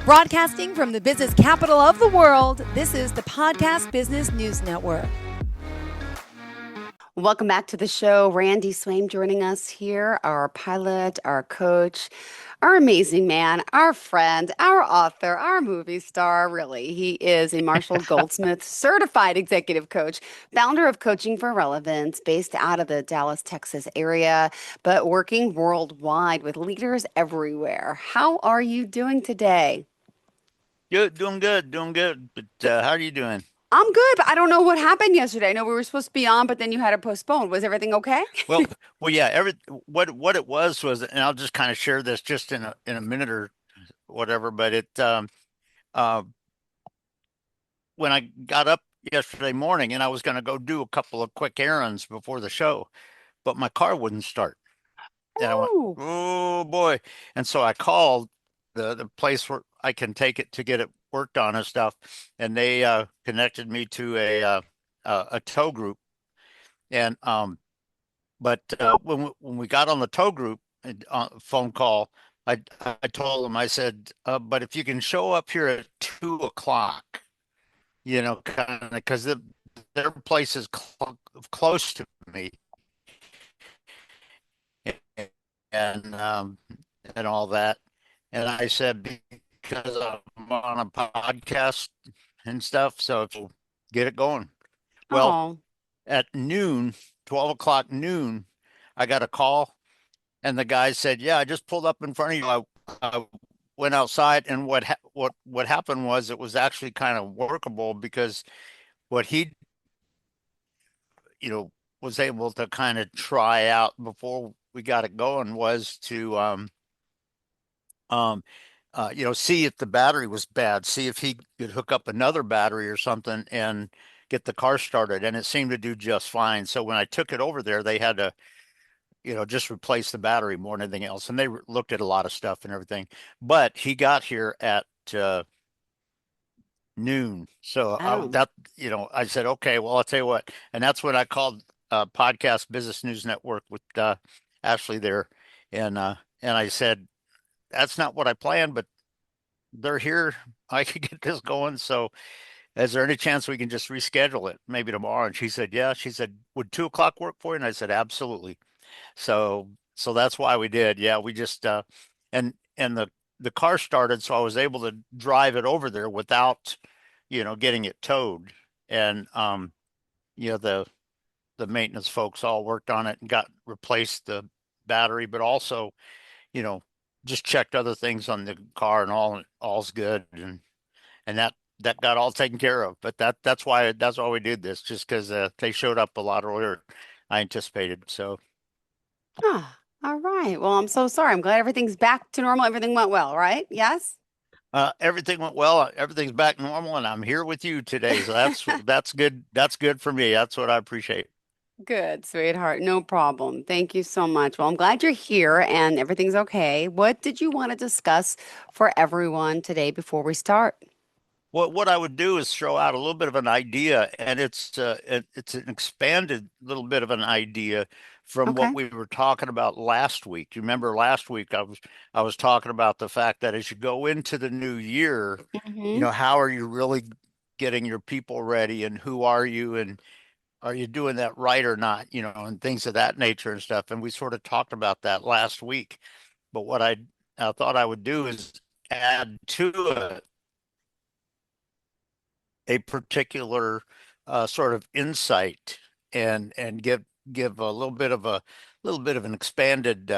Broadcasting from the business capital of the world, this is the Podcast Business News Network. Welcome back to the show. Randy Swaim joining us here, our pilot, our coach, our amazing man, our friend, our author, our movie star. Really, he is a Marshall Goldsmith certified executive coach, founder of Coaching for Relevance, based out of the Dallas, Texas area, but working worldwide with leaders everywhere. How are you doing today? Good, doing good. But how are you doing? I'm good, but I don't know what happened yesterday. I know we were supposed to be on, but then you had to postpone. Was everything okay? Well, well, yeah. What it was, and I'll just kind of share this just in a minute or whatever. But uh, when I got up yesterday morning, and I was going to go do a couple of quick errands before the show, but my car wouldn't start, and I went, Oh, oh boy! And so I called the place where I can take it to get it worked on and stuff, and they connected me to a tow group. And but when we got on the tow group phone call, I told them, I said, but if you can show up here at 2 o'clock, kind of because their place is close to me, and and all that. And I said, because I'm on a podcast and stuff, so if you get it going. Well, oh. at noon, 12 o'clock noon, I got a call, and the guy said, "Yeah, I just pulled up in front of you. I went outside, and what happened was it was actually kind of workable because what he, you know, was able to kind of try out before we got it going was to um see if the battery was bad, see if he could hook up another battery or something and get the car started, and it seemed to do just fine. So when I took it over there, they had to just replace the battery more than anything else. And they looked at a lot of stuff and everything. But he got here at noon. So Oh. I said, okay, well, I'll tell you what. And that's when I called Podcast Business News Network with Ashley there. And I said, that's not what I planned, but they're here. I could get this going. So is there any chance we can just reschedule it maybe tomorrow? And she said, yeah. She said, would 2 o'clock work for you? And I said, absolutely. So that's why we did. Yeah, we just and the car started, so I was able to drive it over there without, getting it towed. And you know, the maintenance folks all worked on it and got replaced the battery, but also, you know, just checked other things on the car and all's good, and that got all taken care of. But that's why we did this, just because they showed up a lot earlier than I anticipated. So Ah, all right. Well, I'm so sorry. I'm glad everything's back to normal. Everything went well, right? Yes? everything went well. Everything's back normal, and I'm here with you today. So that's good. That's good for me. That's what I appreciate. Good, sweetheart. No problem. Thank you so much. Well, I'm glad you're here and everything's okay. What did you want to discuss for everyone today before we start? What I would do is throw out a little bit of an idea, and it's an expanded little bit of an idea from what Okay. we were talking about last week. You remember last week I was talking about the fact that as you go into the new year, Mm-hmm. how are you really getting your people ready, and who are you, and are you doing that right or not, and things of that nature and stuff. And we sort of talked about that last week. But what I thought I would do is add to it a particular sort of insight, and give a little bit of an expanded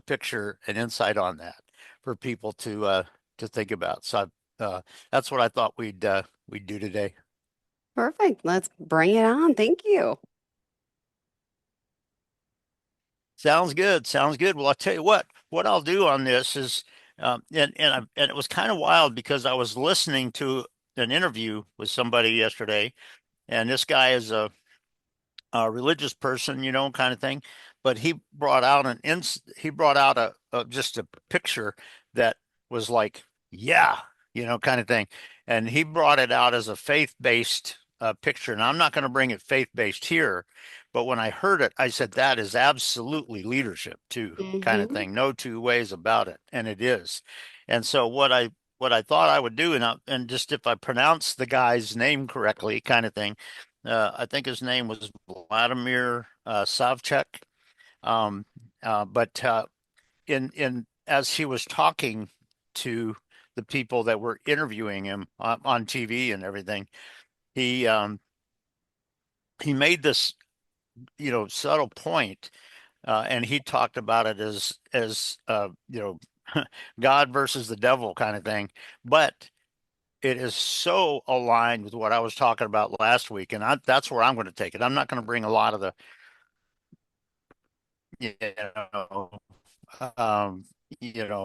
picture and insight on that for people to think about. So that's what I thought we'd do today. Perfect. Let's bring it on. Thank you. Sounds good. Sounds good. Well, I'll tell you what I'll do on this is, and it was kind of wild because I was listening to an interview with somebody yesterday, and this guy is a religious person, kind of thing. But he brought out just a picture that was like, yeah, kind of thing, and he brought it out as a faith-based picture. And I'm not going to bring it faith-based here, but when I heard it, I said that is absolutely leadership too, kind of Mm-hmm. thing. No two ways about it, and it is. And so what I what I thought I would do, and just if I pronounce the guy's name correctly, kind of thing. I think his name was Vladimir Savchuk. Um, but in as he was talking to the people that were interviewing him on TV and everything, he um, he made this subtle point, and he talked about it as God versus the devil kind of thing, but it is so aligned with what I was talking about last week, and that's where I'm going to take it. I'm not going to bring a lot of the you know um,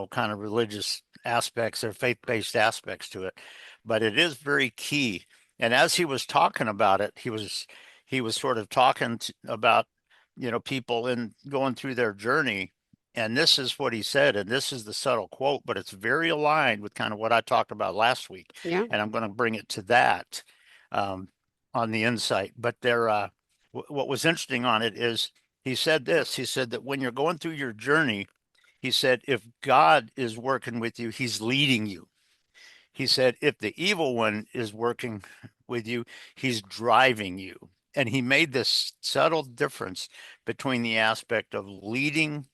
kind of religious aspects or faith-based aspects to it, but it is very key. And as he was talking about it, he was sort of talking about, people in going through their journey. And this is what he said, and this is the subtle quote, but it's very aligned with kind of what I talked about last week. Yeah. And I'm going to bring it to that um, on the insight. But what was interesting on it is he said this. He said that when you're going through your journey, he said, if God is working with you, he's leading you. He said, if the evil one is working with you, he's driving you. And he made this subtle difference between the aspect of leading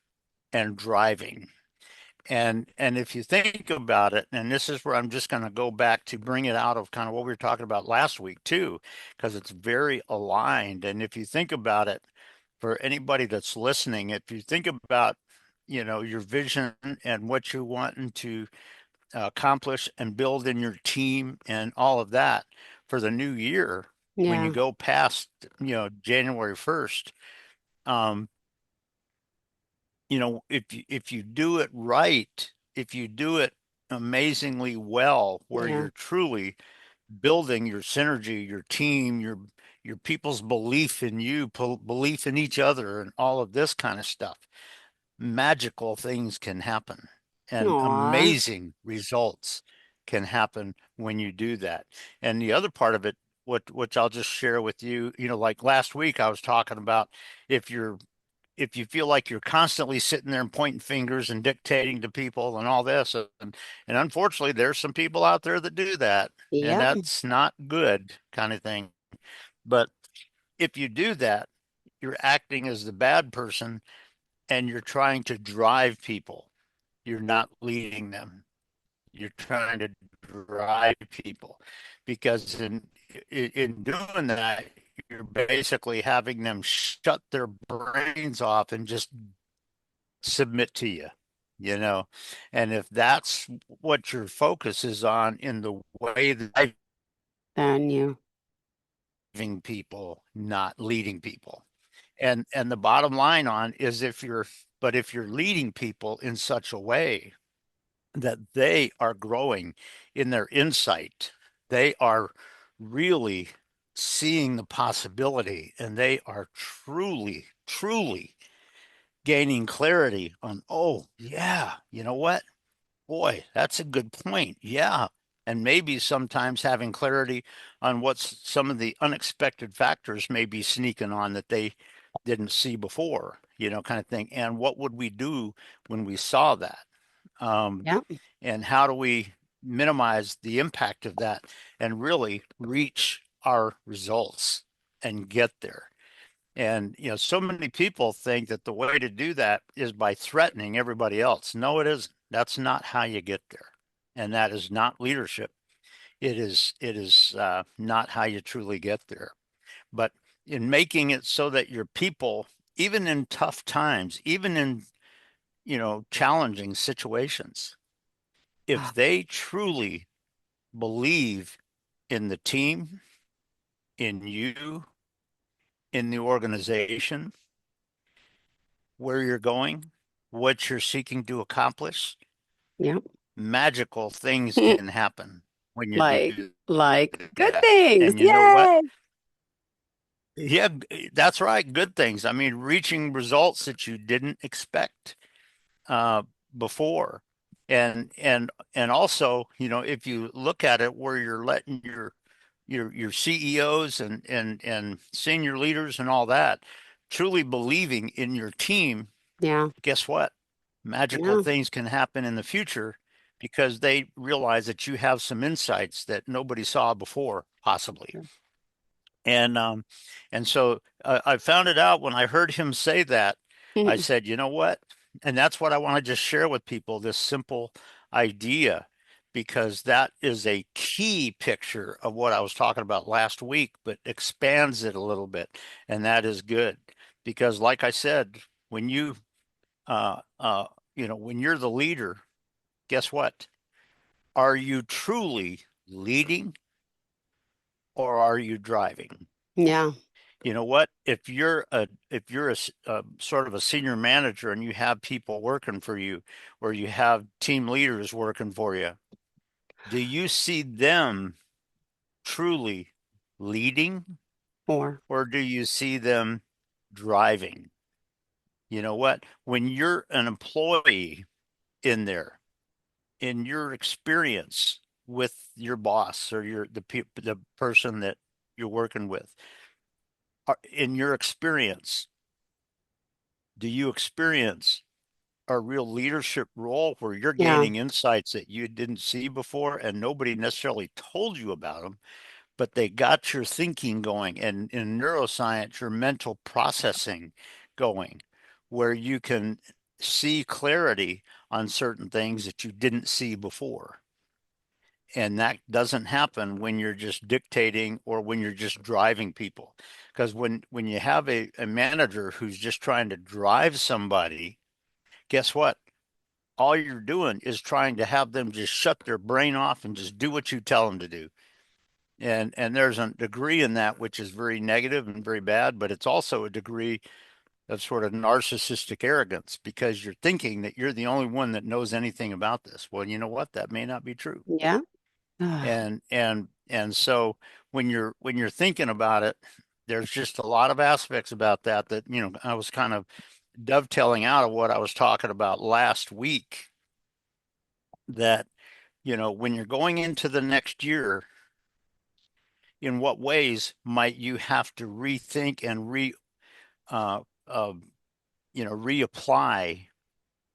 and driving. And if you think about it, and this is where I'm just going to go back to bring it out of kind of what we were talking about last week too, because it's very aligned. And if you think about it, for anybody that's listening, if you think about, your vision and what you're wanting to accomplish and build in your team and all of that for the new year, when you Yeah. go past, January 1st, um, if you do it right, if you do it amazingly well, where Yeah. you're truly building your synergy, your team, your people's belief in you, belief in each other, and all of this kind of stuff, magical things can happen, and Aw. amazing results can happen when you do that. And the other part of it, which I'll just share with you, like last week I was talking about, if you're if you feel like you're constantly sitting there and pointing fingers and dictating to people and all this, and unfortunately, there's some people out there that do that, and Yep. that's not good, kind of thing. But if you do that, you're acting as the bad person, and you're trying to drive people. You're not leading them. You're trying to drive people, because in doing that, you're basically having them shut their brains off and just submit to you, you know. And if that's what your focus is on in the way that I'm Then you. driving people, not leading people. And the bottom line on is, if you're leading people in such a way that they are growing in their insight, they are really seeing the possibility, and they are truly, truly gaining clarity on, oh, yeah, you know what? Boy, that's a good point. Yeah. And maybe sometimes having clarity on what's some of the unexpected factors may be sneaking on that they didn't see before, kind of thing. And what would we do when we saw that? Um, Yep. and how do we minimize the impact of that and really reach our results and get there? And, so many people think that the way to do that is by threatening everybody else. No, it isn't. That's not how you get there. And that is not leadership. It is not how you truly get there. But in making it so that your people, even in tough times, even in, challenging situations, if Ah, they truly believe in the team, in you, in the organization, where you're going, what you're seeking to accomplish, yep. magical things can happen when you Like, do like good that. things. And you know what? Yay. Yeah, that's right. Good things. I mean, reaching results that you didn't expect uh, before. And also, if you look at it where you're letting your CEOs and senior leaders and all that truly believing in your team, Yeah. guess what? Magical Yeah. things can happen in the future because they realize that you have some insights that nobody saw before, possibly. Sure. And so I found it out when I heard him say that. I said, you know what? And that's what I want to just share with people, this simple idea, because that is a key picture of what I was talking about last week, but expands it a little bit. And that is good because, like I said, when uh, uh, when you're the leader, guess what? Are you truly leading or are you driving? Yeah. You know what? If you're a sort of a senior manager and you have people working for you, or you have team leaders working for you, do you see them truly leading Or, or do you see them driving? You know what? When you're an employee in there, in your experience with your boss or the person that you're working with, in your experience, do you experience a real leadership role where you're yeah. gaining insights that you didn't see before and nobody necessarily told you about them, but they got your thinking going, and in neuroscience, your mental processing going, where you can see clarity on certain things that you didn't see before. And that doesn't happen when you're just dictating or when you're just driving people. Because when you have a manager who's just trying to drive somebody, guess what? All you're doing is trying to have them just shut their brain off and just do what you tell them to do. And there's a degree in that which is very negative and very bad, but it's also a degree of sort of narcissistic arrogance because you're thinking that you're the only one that knows anything about this. Well, you know what? That may not be true. Yeah. Ah, And so when you're thinking about it, there's just a lot of aspects about that I was kind of dovetailing out of what I was talking about last week, that when you're going into the next year, in what ways might you have to rethink and uh, uh, reapply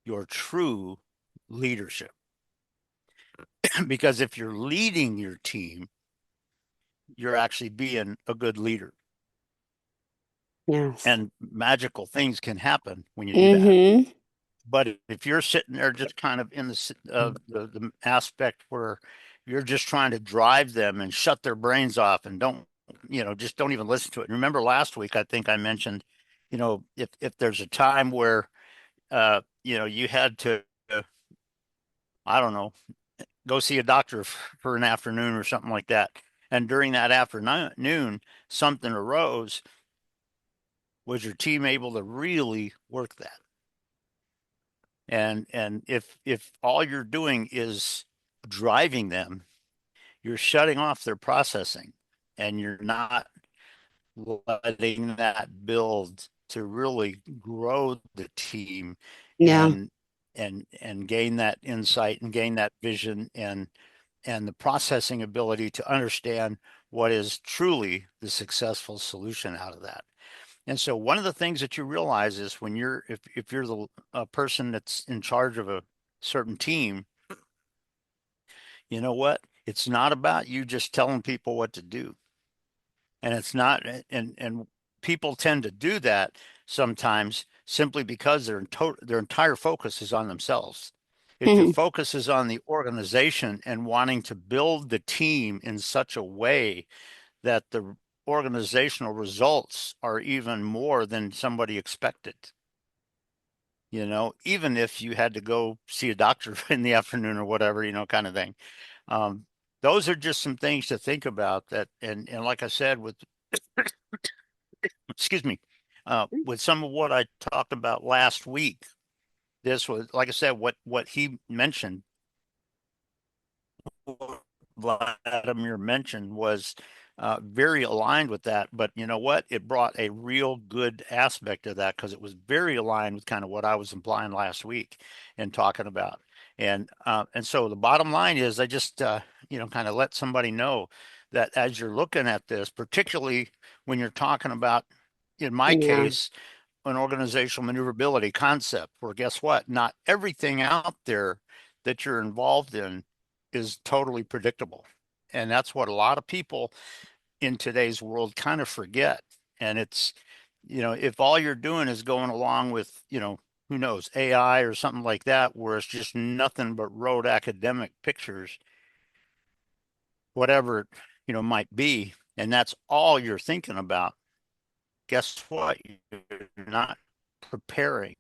your true leadership? Because if you're leading your team, you're actually being a good leader, yes. and magical things can happen when you do that. Mm-hmm. But if you're sitting there just kind of in the aspect where you're just trying to drive them and shut their brains off and just don't even listen to it. And remember last week, I think I mentioned, if there's a time where, you had to, I don't know, go see a doctor for an afternoon or something like that. And during that afternoon, something arose. Was your team able to really work that? And if all you're doing is driving them, you're shutting off their processing, and you're not letting that build to really grow the team Yeah. and and gain that insight and gain that vision and the processing ability to understand what is truly the successful solution out of that. And so one of the things that you realize is when if you're the person that's in charge of a certain team, you know what? It's not about you just telling people what to do. And it's not, and people tend to do that sometimes simply because their entire focus is on themselves. If your focus is on the organization and wanting to build the team in such a way that the organizational results are even more than somebody expected, even if you had to go see a doctor in the afternoon or whatever, kind of thing. Um, those are just some things to think about, that, and like I said, excuse me, with some of what I talked about last week, this was, like I said, what he mentioned, Vladimir mentioned, was very aligned with that. But you know what? It brought a real good aspect of that because it was very aligned with kind of what I was implying last week and talking about. And so the bottom line is, I just kind of let somebody know that as you're looking at this, particularly when you're talking about, in my Yeah. case, an organizational maneuverability concept, where guess what? Not everything out there that you're involved in is totally predictable. And that's what a lot of people in today's world kind of forget. And it's, if all you're doing is going along with, who knows, AI or something like that, where it's just nothing but rote academic pictures, whatever it, might be, and that's all you're thinking about, guess what? You're not preparing.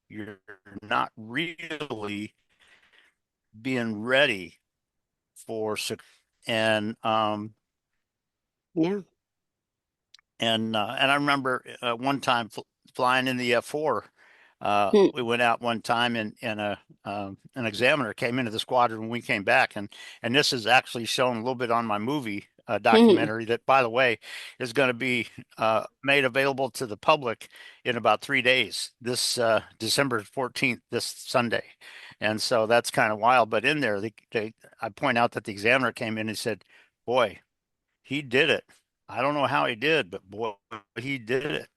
You're not really being ready for and Yeah. and I remember one time flying in the F4. Hmm. We went out one time, and an examiner came into the squadron when we came back, and this is actually shown a little bit on my movie Hmm. documentary that, by the way, is going to be made available to the public in about 3 days. This December 14th, this Sunday, and so that's kind of wild. But in there, I point out that the examiner came in and said, "Boy, he did it. I don't know how he did, but boy, he did it."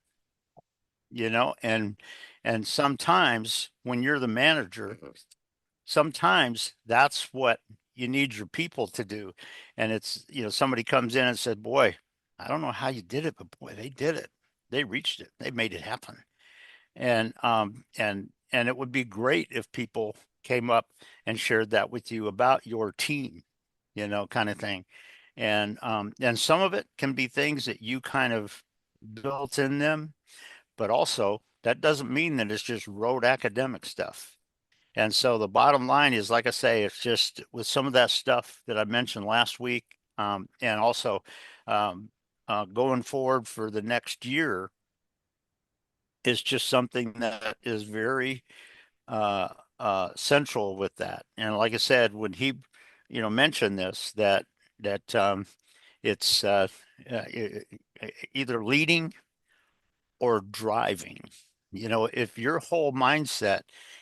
And sometimes when you're the manager, sometimes that's what you need your people to do. And it's, somebody comes in and said, "Boy, I don't know how you did it, but boy, they did it. They reached it. They made it happen." And it would be great if people came up and shared that with you about your team, kind of thing. And some of it can be things that you kind of built in them, but also that doesn't mean that it's just rote academic stuff. And so the bottom line is, like I say, it's just with some of that stuff that I mentioned last week, and also um, going forward for the next year, is just something that is very uh, central with that. And like I said, when he, mentioned this, that it's either leading or driving. If your whole mindset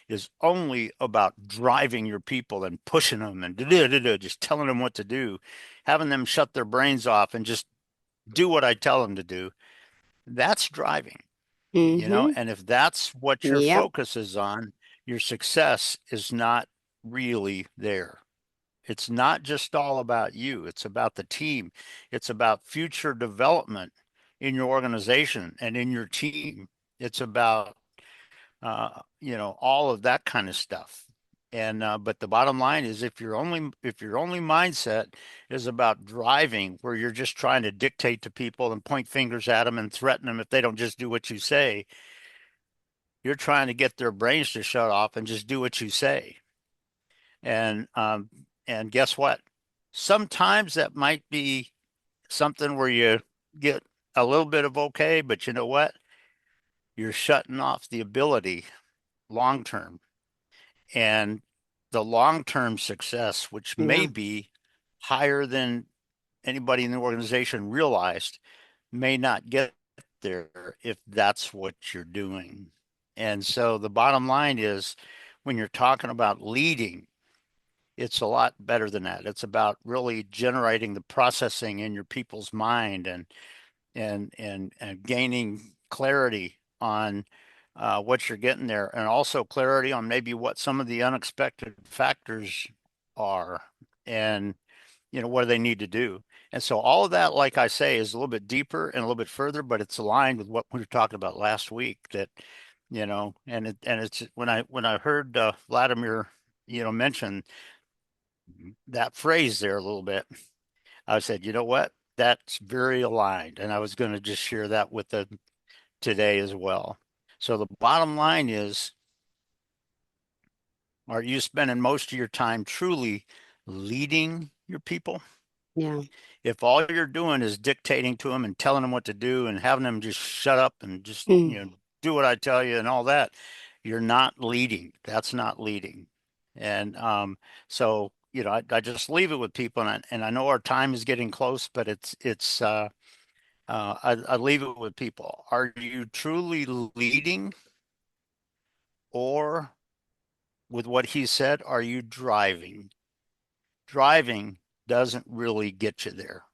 is only about driving your people and pushing them and just telling them what to do, having them shut their brains off and just do what I tell them to do, that's driving. Hmm. And if that's what your Yep. focus is on, your success is not really there. It's not just all about you, it's about the team, it's about future development in your organization and in your team. It's about all of that kind of stuff. And but the bottom line is, if your only mindset is about driving, where you're just trying to dictate to people and point fingers at them and threaten them if they don't just do what you say, you're trying to get their brains to shut off and just do what you say. And guess what? Sometimes that might be something where you get a little bit of okay, but you know what? You're shutting off the ability long term. And the long term success, which may Yeah. be higher than anybody in the organization realized, may not get there if that's what you're doing. And so the bottom line is, when you're talking about leading, it's a lot better than that. It's about really generating the processing in your people's mind, and gaining clarity on what you're getting there, and also clarity on maybe what some of the unexpected factors are, and what do they need to do. And so all of that, like I say, is a little bit deeper and a little bit further, but it's aligned with what we were talking about last week. That and it's when I heard Vladimir mention that phrase there a little bit, I said, you know what? That's very aligned. And I was going to just share that with the today as well. So the bottom line is, are you spending most of your time truly leading your people? Yeah. If all you're doing is dictating to them and telling them what to do and having them just shut up and just, Hmm. do what I tell you and all that, you're not leading. That's not leading. And so, I just leave it with people, and I know our time is getting close, but I leave it with people. Are you truly leading, or with what he said, are you driving? Driving doesn't really get you there.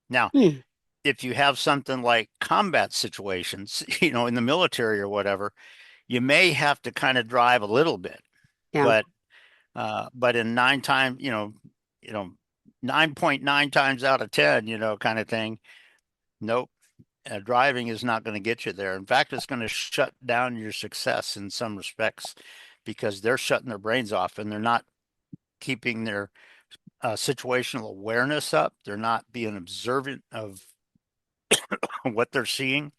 Now, Hmm. if you have something like combat situations, in the military or whatever, you may have to kind of drive a little bit, Yeah. but But in 9 times, 9.9 times out of 10, kind of thing. Nope. Driving is not going to get you there. In fact, it's going to shut down your success in some respects because they're shutting their brains off and they're not keeping their situational awareness up. They're not being observant of what they're seeing.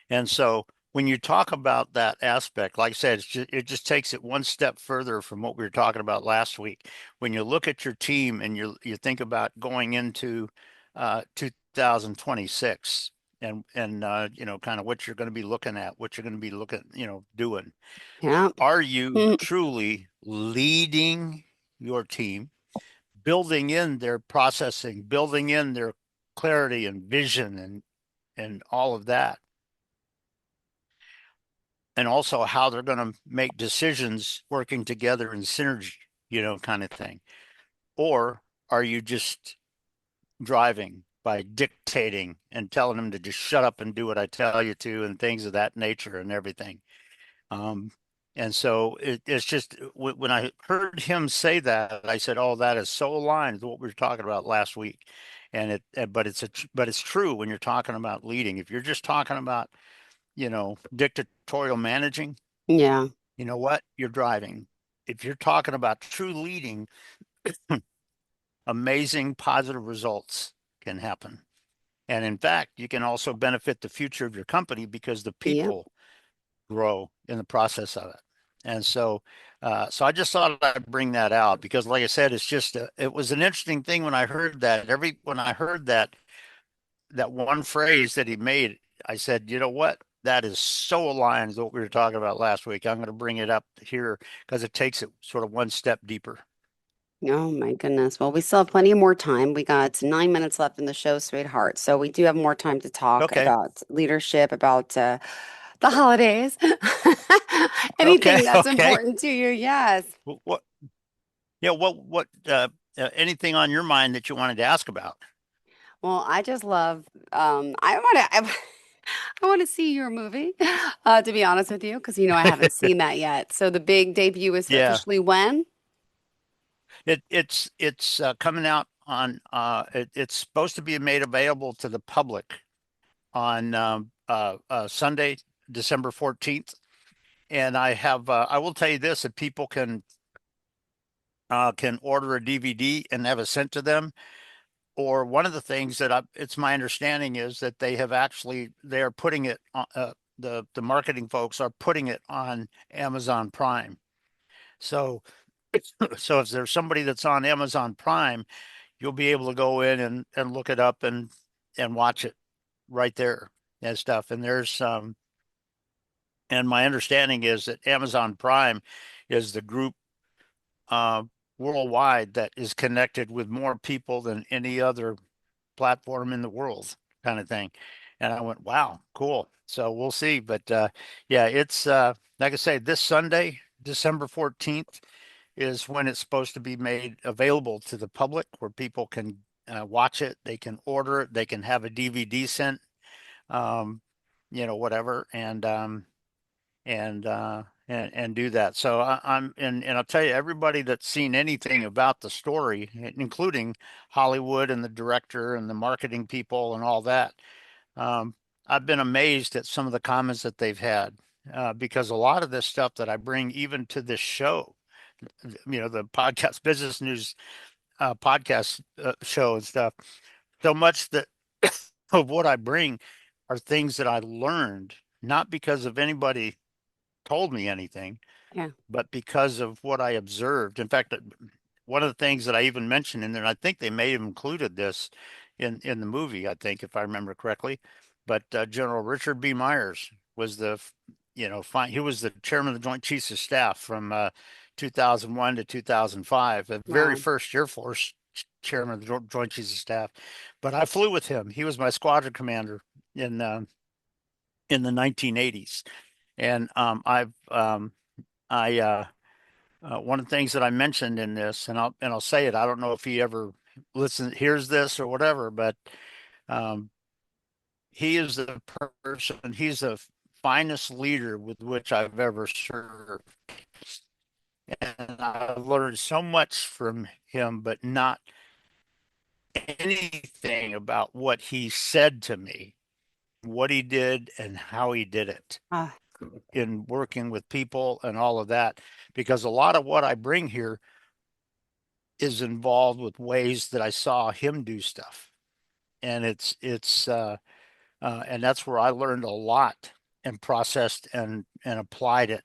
And so when you talk about that aspect, like I said, it just takes it one step further from what we were talking about last week. When you look at your team and you think about going into 2026 and kind of what you're going to be looking at, what you're going to be looking, doing. Yeah. Are you Mm, truly leading your team, building in their processing, building in their clarity and vision and all of that? And also how they're going to make decisions working together in synergy, kind of thing. Or are you just driving by dictating and telling them to just shut up and do what I tell you to and things of that nature and everything? Um, and so it's just when I heard him say that, I said, "Oh, that is so aligned with what we were talking about last week." And but it's true when you're talking about leading. If you're just talking about dictatorial managing, yeah. you know what? You're driving. If you're talking about true leading, amazing positive results can happen. And in fact, you can also benefit the future of your company because the Yep. people grow in the process of it. And so I just thought I'd bring that out because, like I said, it was an interesting thing when I heard that. When I heard that one phrase that he made, I said, you know what? That is so aligned with what we were talking about last week. I'm going to bring it up here because it takes it sort of one step deeper. Oh my goodness. Well, we still have plenty more time. We got 9 minutes left in the show, sweetheart. So we do have more time to talk Okay. about leadership, about the holidays, Okay. anything that's Okay. important to you. Yes. What, yeah, anything on your mind that you wanted to ask about? Well, I just love, I want to see your movie, to be honest with you, because I haven't seen that yet. So the big debut is Yeah. officially when? It's coming out it's supposed to be made available to the public on Sunday, December 14th. And I will tell you this, that people can order a DVD and have it sent to them. Or one of the things it's my understanding is that they are putting it on, the marketing folks are putting it on Amazon Prime. So so if there's somebody that's on Amazon Prime, you'll be able to go in and look it up and watch it right there and stuff. And my understanding is that Amazon Prime is the group uh, worldwide that is connected with more people than any other platform in the world, kind of thing. And I went, wow, cool. So we'll see. But yeah, it's like I say, this Sunday, December 14th, is when it's supposed to be made available to the public where people can watch it, they can order it, they can have a DVD sent, um, whatever, and do that. So and I'll tell you, everybody that's seen anything about the story, including Hollywood and the director and the marketing people and all that, um, I've been amazed at some of the comments that they've had because a lot of this stuff that I bring even to this show, the podcast business news podcast show and stuff, so much that of what I bring are things that I learned, not because of anybody told me anything, Yeah. but because of what I observed. In fact, one of the things that I even mentioned in there, and I think they may have included this in the movie, I think, if I remember correctly, but General Richard B. Myers was he was the chairman of the Joint Chiefs of Staff from 2001 to 2005, the very Wow. first Air Force chairman of the Joint Chiefs of Staff. But I flew with him. He was my squadron commander in uh, in the 1980s, and I one of the things that I mentioned in this, and I'll say it. I don't know if he ever hears this or whatever, but um, he is the person. He's the finest leader with which I've ever served, and I learned so much from him, but not anything about what he said to me, what he did, and how he did it Ah, in working with people and all of that. Because a lot of what I bring here is involved with ways that I saw him do stuff. And and that's where I learned a lot and processed and applied it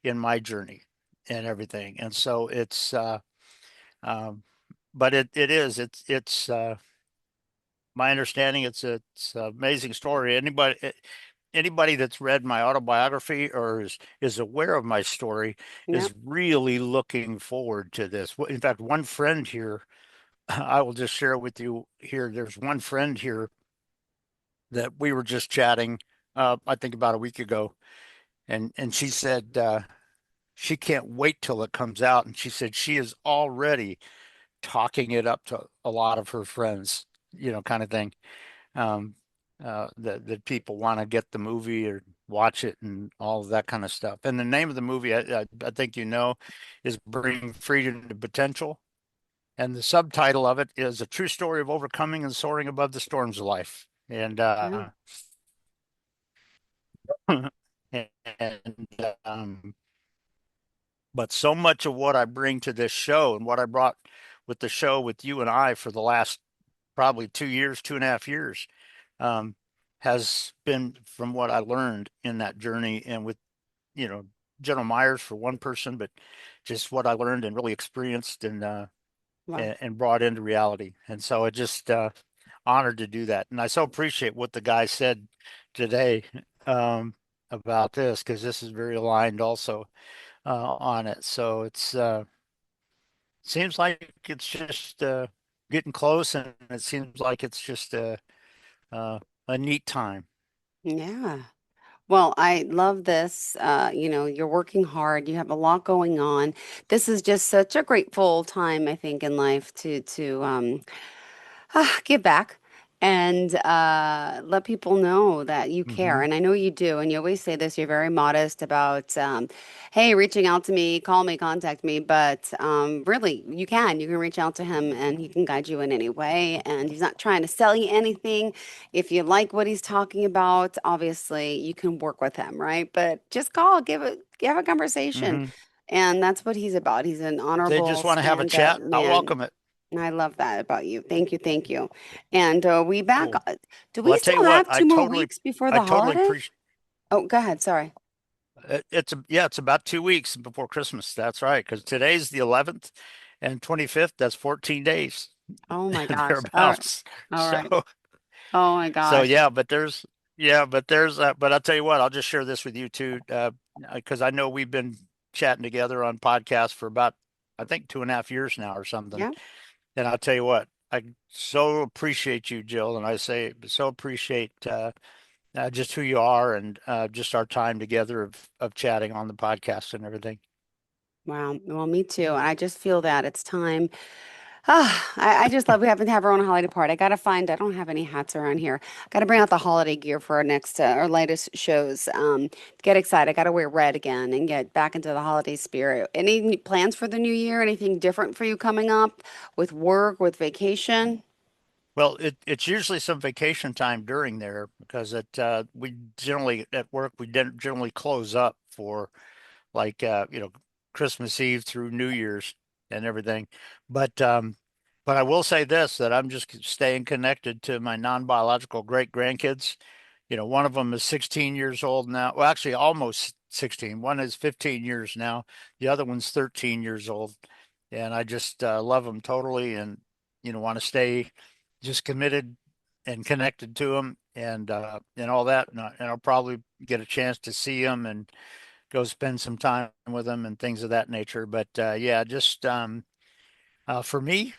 in my journey and everything. And so um, but it's my understanding, it's an amazing story. Anybody that's read my autobiography or is aware of my story yep. is really looking forward to this. In fact, one friend here, I will just share with you here. There's one friend here that we were just chatting, I think about a week ago, and she said she can't wait till it comes out, and she said she is already talking it up to a lot of her friends, kind of thing. Um, that people want to get the movie or watch it and all of that kind of stuff. And the name of the movie, I think is Bring Freedom to Potential. And the subtitle of it is A True Story of Overcoming and Soaring Above the Storms of Life. And Yeah. and but so much of what I bring to this show and what I brought with the show with you and I for the last probably 2 years, 2.5 years, um, has been from what I learned in that journey and with, you know, General Myers for one person, but just what I learned and really experienced Wow. and brought into reality. And so it just honored to do that. And I so appreciate what the guy said today um, about this because this is very aligned also on it. So it's seems like it's just getting close, and it seems like it's just uh, a neat time. Yeah. Well, I love this. You're working hard. You have a lot going on. This is just such a grateful time, I think, in life to give back and let people know that you care. Hmm. And I know you do. And you always say this, you're very modest about, hey, reaching out to me, call me, contact me. But really, you can. You can reach out to him and he can guide you in any way. And he's not trying to sell you anything. If you like what he's talking about, obviously you can work with him, right? But just call, give a conversation. Hmm. And that's what he's about. He's an If they honorable, just want to have a stand-up chat, I'll man. welcome it. And I love that about you. Thank you, thank you. And we back. Cool. Do Well, we I tell you still what, have 2 more weeks before I the totally holiday? appreciate. Oh, go ahead. Sorry. Yeah, it's about 2 weeks before Christmas. That's right, because today's the 11th and 25th. That's 14 days Oh my gosh. All right. thereabouts. All So, right. Oh my so gosh. yeah, but I'll tell you what, I'll just share this with you too, because I know we've been chatting together on podcasts for about, I think 2.5 years now or something. Yeah. And I'll tell you what, I so appreciate you, Jill, and I say so appreciate just who you are and just our time together of chatting on the podcast and everything. Wow. Well, me too. I just feel that it's time. I just love we happen to have our own holiday party. I don't have any hats around here. Got to bring out the holiday gear for our latest shows. Get excited. Got to wear red again and get back into the holiday spirit. Any plans for the new year? Anything different for you coming up with work, with vacation? Well, it's usually some vacation time during there because we generally at work we generally close up for like Christmas Eve through New Year's and everything. But um but I will say this that I'm just staying connected to my non-biological great grandkids. One of them is 16 years old now. Well, actually almost 16. One is 15 years now. The other one's 13 years old. And I just love them totally and want to stay just committed and connected to them and all that. And I'll probably get a chance to see them and go spend some time with them and things of that nature. But yeah, just for me,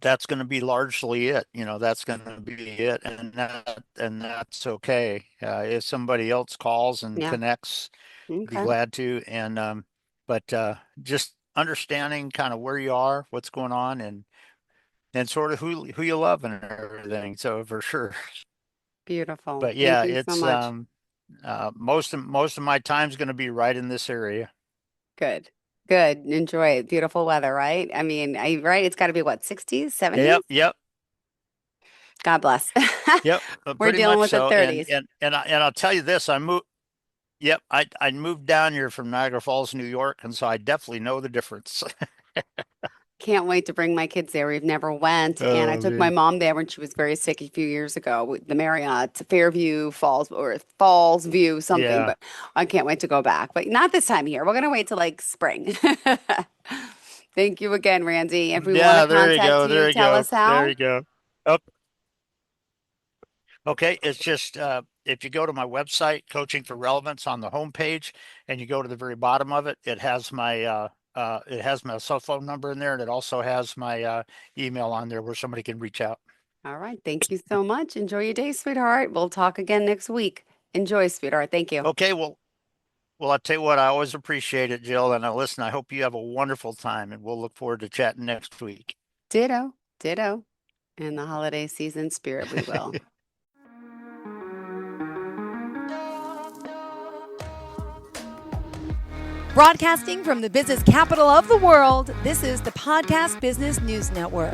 that's going to be largely it. That's going to be it, and that's okay. If somebody else calls and Yeah. connects, be Okay. glad to. But just understanding kind of where you are, what's going on, and sort of who you love and everything. So for sure. Beautiful. But Thank yeah, you so it's much. most of my time's going to be right in this area. Good. Good. Enjoy it. Beautiful weather, right? I mean, right? It's got to be what, 60s, 70s? Yep. God bless. Yep, We're pretty dealing much with the so. And 30s. I'll tell you this, I moved. Yep, I moved down here from Niagara Falls, New York, and so I definitely know the difference. Can't wait to bring my kids there. We've never went, and I Oh took my man. mom there when she was very sick a few years ago with the Marriott Fairview Falls or Falls View something. Yeah. But I can't wait to go back. But not this time of year. We're gonna wait till like spring. Thank you again, Randy. If we want to Yeah, there you contact go. you, There you tell go. us There how. you go. Oh, okay. It's just if you go to my website, Coaching for Relevance on the homepage, and you go to the very bottom of it, it has my cell phone number in there, and it also has my email on there where somebody can reach out. All right. Thank you so much. Enjoy your day, sweetheart. We'll talk again next week. Enjoy, sweetheart. Thank you. Okay, well, I'll tell you what, I always appreciate it, Jill. And listen, I hope you have a wonderful time, and we'll look forward to chatting next week. Ditto. Ditto. In the holiday season spirit, we will. Broadcasting from the business capital of the world, this is the Podcast Business News Network.